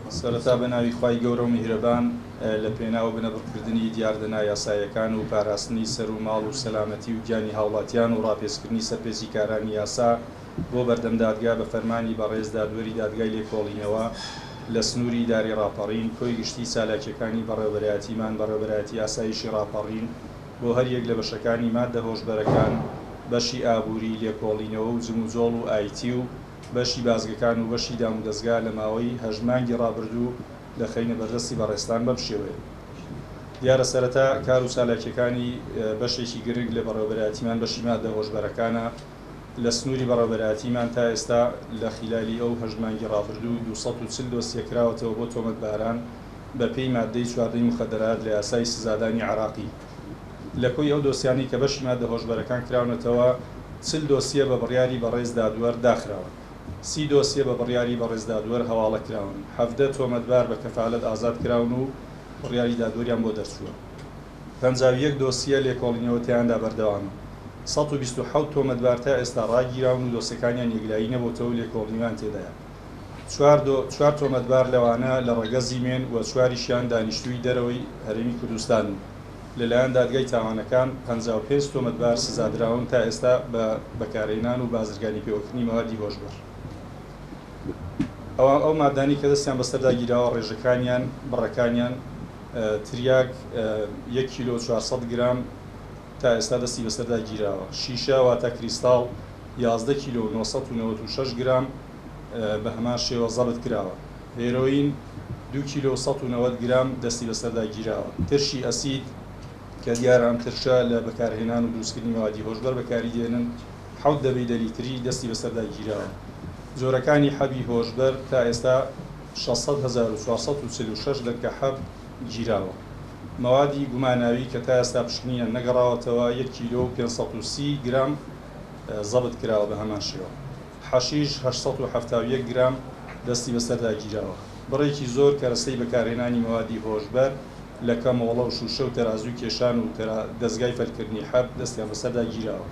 سەرەتا بە ناوی خوای گەورە و میهرەبان لە پێناو بنەبڕکردنی دیاردەنا یاسایەکان و پاراستنی سەر و ماڵ و سەلامەتی و گیانی هاوڵاتیان و ڕاپێچکردنی سەرپێچی کارانی یاسا بۆ بەردەم دادگا بە فەرمانی بەڕێز دادوەری دادگای لێکۆڵینەوە لە سنووری داری ڕاپەڕین کۆی گشتی سالاکیەکانی بەڕێوەبەرایەتیمان بەڕێوەبەرایەتی یاساییشی ڕاپەڕین بۆ هەر یەک لە بەشەکانی ماددە هۆشبەرەکان بەشی ئابووری لێکۆڵینەوە و جموجۆڵ و ئایتی و بەشی بازگەکان و بەشی دام و دەستگا لە ماوەی هەژمانگی ڕابردوو لە خەینە بەردەستی بەڕێستان بەم شێوەیە. دیارە سەرەتا کار و سالاکیەکانی بەشێکی گرنگ لە بەڕێوەبەرایەتیمان بەشی ماددە هۆشبەرەکانە لە سنووری بەڕێوەبەرایەتیمان تا ئێستا لە خلالی ئەو هەژمانگی ڕابردوو 240 دۆسیە کراوەتەوە بۆ تۆمەتباران بە پێی ماددەی 14 مخدرات لە یاسای سزادانی عراقی. لە کۆی ئەو دۆسیانی کە بەشی ماددە هۆشبەرەکان کراونەتەوە 40 دۆسیە بە بڕیاری بەڕێز دادوەر داخراون، 30 دۆسیە بە بڕیاری بەڕێز دادوەر هەواڵە کراون، 17 تۆمەتبار بە کەفالەت ئازاد کراون و بڕیاری دادوەریان بۆ دەرچووە، 51 دۆسیە لێکۆڵینەوە تیاندا بەردەوامە، 127 تۆمەتبار تا ئێستا ڕاگیراون و دۆسیەکانیان یەکلایی نەبووتەوە و لێکۆڵینەوان تێدایە. 4 تۆمەتبار لەوانە لە ڕێگەزی مێن و 4یشیان دانیشتووی دەرەوەی هەرێمی کوردستان و لەلایەن دادگای تاوانەکان 55 تۆمەتبار سزادراون تا ئێستا بە بەکارهێنان و بازرگانی پێوەکردنی مەوادی هۆشبەر. ئەو مادانی کە دەستیان بەسەردا گیراوە ڕێژەکانیان بڕەکانیان تریاک 1 کیلۆ 400 گرام تا ئێستا دەستی بەسەردا گیراوە، شیشە واتە کریستاڵ 11 کیلۆ 996 گرام بە هەمان شێوە زەبت کراوە، هێرۆین 2 کیلۆ 190 گرام دەستی بەسەردا گیراوە، ترشی ئەسید کە دیارە ئەم ترشە لە بەکارهێنان و دروستکردنی مەوادی هۆشبەر بەکاری دێنن 7 دەبەیدەلیتری دەستی بەسەردا گیراوە. جۆرەکانی حەبی هۆشبەر تا ئێستا 600,446 دەرکە حەب گیراوە. مەوادی گوماناوی کە تا ئێستا پشکنیان نەگەڕاوەتەوە 1 کیلۆ 530 گرام زەبت کراوە بە هەمان شێوە. حەشیش 871 گرام دەستی بەسەردا گیراوە. بڕێکی زۆر کەرەستەی بەکارهێنانی مەوادی هۆشبەر لە کەمەوەڵە و شوشە و تەرازوی کێشان و دەستگای فەرکردنی حەب دەستیان بەسەردا گیراوە.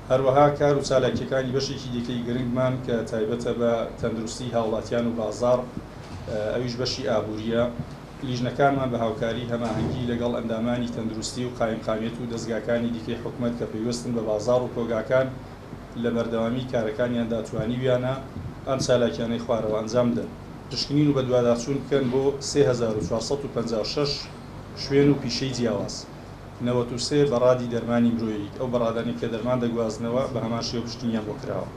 هەروەها کار و چالاکیەکانی بەشێکی دیکەی گرنگمان کە تایبەتە بە تەندروستی هاوڵاتیان و بازاڕ ئەویش بەشی ئابووریە، لیژنەکانمان بە هاوکاری هەماهەنگی لەگەڵ ئەندامانی تەندروستی و قایمقامیەت و دەستگاکانی دیکەی حکوومەت کە پێویستن بە بازاڕ و کۆگاکان لە بەردەوامی کارەکانیاندا توانیویانە ئەم چالاکیانەی خوارەوە ئەنجام بدەن، پشکنین و بە دوواداچوون بکەن بۆ 3456 شوێن و پیشەی جیاواز، 93 بەڕادی دەرمانی مرۆیی، ئەو بەڕادانی کە دەرمان دەگوازنەوە بە هەمان شێوە پشتنیان بۆ کراوە.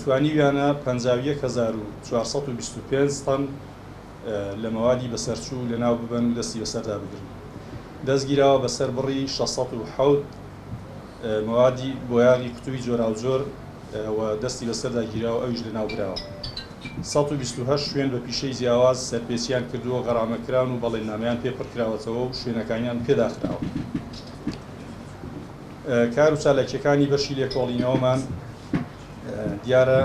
توانیویانە 51,425 تەن لە مەوادی بەسەرچوو لەناو ببەن و دەستی بەسەردا بگرن. دەستگیراوە بەسەر بڕی 607 مەوادی بۆیاغی قوتووی جۆراوجۆر و دەستی بەسەردا گیراوە ئەویش لەناو براوە. 128 شوێن بە پیشەی جیاواز سەرپێچیان کردووە، غەڕامەکران و بەڵێننامەیان پێپڕکراوەتەوە و شوێنەکانیان پێداخراوە. کار و چالاکیەکانی بەشی لێکۆڵینەوەمان دیارە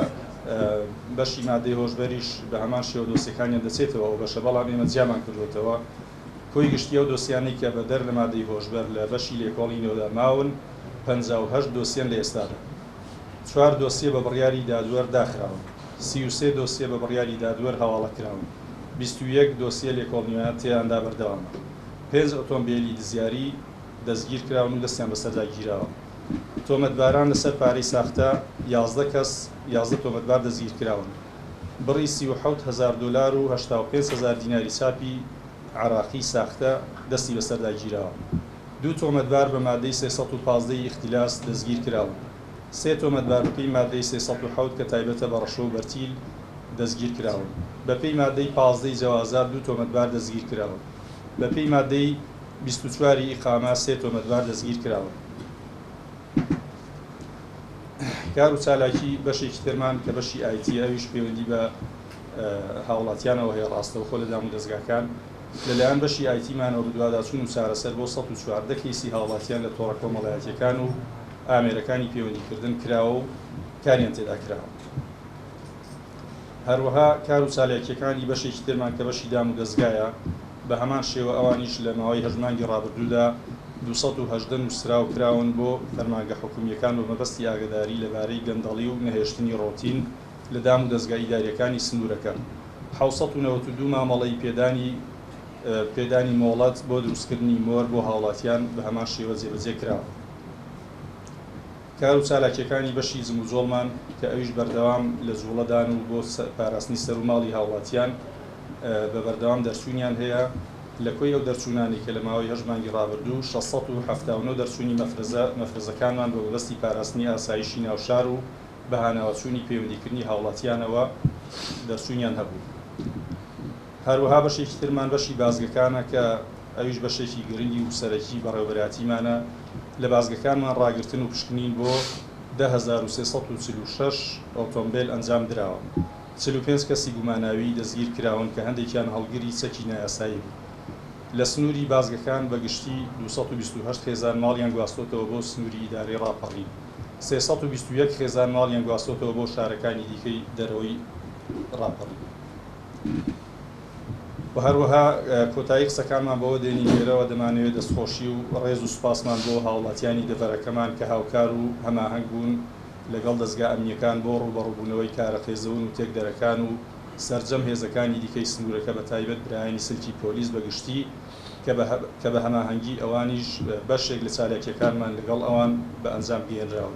بەشی ماددەی هۆشبەریش بە هەمان شێوە دۆسیەکانیان دەچێتەوە و بەشە، بەڵام ئێمە جیامان کردوێتەوە کۆی گشتی ئەو دۆسیانەی کە بە دەر لە ماددەی هۆشبەر لە بەشی لێکۆڵینەوەدا ماون 58 دۆسیەن لە ئێستادا، 4 دۆسیە بە بڕیاری دادوەر داخراون، 33 دۆسیە بە بڕیاری دادوەر هەواڵە کراون، 21 دۆسیە لێکۆڵینەوە تێیاندا بەردەوامە، 5 ئۆتۆمبیلی دزیاری دەستگیر کراون و دەستیان بەسەردا گیراوە. تۆمەتباران لەسەر پارەی ساختە 11 کەس 11 تۆمەتبار دەستگیر کراون، بڕی 37,000 دلار و 85,000 دیناری چاپی عراقی ساختە دەستی بەسەردا گیراوە. 2 تۆمەتبار بە مادەی 315 ئیختیلاس دەستگیر کراون، 3 تۆمەتبار بەپێی مادەی 307 کە تایبەتە بە ڕەشە و بەرتیل دەستگیر کراون، بەپێی مادەی 15 جەوازات 2 تۆمەتبار دەستگیر کراون، بەپێی مادەی 24 ئیقامە 3 تۆمەتبار دەستگیر کراون. کار و چالاکی بەشێکی ترمان کە بەشی ئایتی ئەویش پەیوەندی بە هاوڵاتیانەوە هەیە ڕاستەوخۆ لە دام و دەستگاکان، لەلایەن بەشی ئایتیمانەوە بە دوواداچوون و چارەسەر بۆ 114 کەیسی هاوڵاتیان لە تۆڕە کۆمەڵایەتیەکان و ئامێرەکانی پەیوەندیکردن کراوە و کاریان تێدا کراوە. هەروەها کار و چالاکیەکانی بەشێکی ترمان کە بەشی دام و دەستگایە بە هەمان شێوە ئەوانیش لە ماوەی هەژمانگی ڕابردوودا 218 نووسراو کراون بۆ فەرمانگە حکوومیەکان و مەبەستی ئاگاداری لەبارەی گەندەڵی و نەهێشتنی ڕۆتین لە دام و دەستگای ئیداریەکانی سنوورەکە. 792 مامەڵەی پێدانی مۆڵەت بۆ دروستکردنی مۆر بۆ هاوڵاتیان بە هەمان شێوە جێبەجێ کراوە. کار و چالاکیەکانی بەشی زم و جۆڵمان کە ئەویش بەردەوام لە جوڵەدان و بۆ پاراستنی سەر و ماڵی هاوڵاتیان بە بەردەوام دەرچوونیان هەیە. لە کۆی ئەو دەرچوونانی کە لە ماوەی 8 مانگی ڕابردوو 679 دەرچوونی مەفرەزەکانمان بە وەبەستی پاراستنی ئاسایشی ناوشار و بەهانەوەچوونی پەیوەندیکردنی هاوڵاتیانەوە دەرچوونیان هەبوو. هەروەها بەشێکی ترمان بەشی بازگەکانە کە ئەویش بەشێکی گرنگی و سەرەکی بەڕێوەبەراتیمانە. لە بازگەکانمان ڕاگرتن و پشکنین بۆ 10346 ئۆتۆمبیل ئەنجام درراوە. 45 کەسی گوماناوی دەستگیر کراون کە هەندێکیان هەڵگری چەکی نایاسایی بوو. لە سنووری بازگەکان بەگشتی 228 خێزان ماڵیان گواستۆتەوە بۆ سنووری ئیدارەی ڕاپەڕین. 321 خێزان ماڵیان گواستۆتەوە بۆ شارەکانی دیکەی دەرەوەی ڕاپەڕین. و هەروەها کۆتایی قسەکانمان بەوە دێنی لێرەوە دەمانەوێت دەستخۆشی و ڕێز و سوپاسمان بۆ هاوڵاتیانی دەڤەرەکەمان کە هاوکار و هەماهەنگ بوون لەگەڵ دەستگا ئەمنیەکان بۆ ڕوبەڕووبوونەوەی کارەخێزەون و تێکدەرەکان و سەرجەم هێزەکانی دیکەی سنوورەکە بە تایبەت برایانی سلکی پۆلیس بەگشتی کە بە هەماهەنگی ئەوانیش بەشێک لە چالاکیەکانمان لەگەڵ ئەوان بە ئەنجام گەێنراون.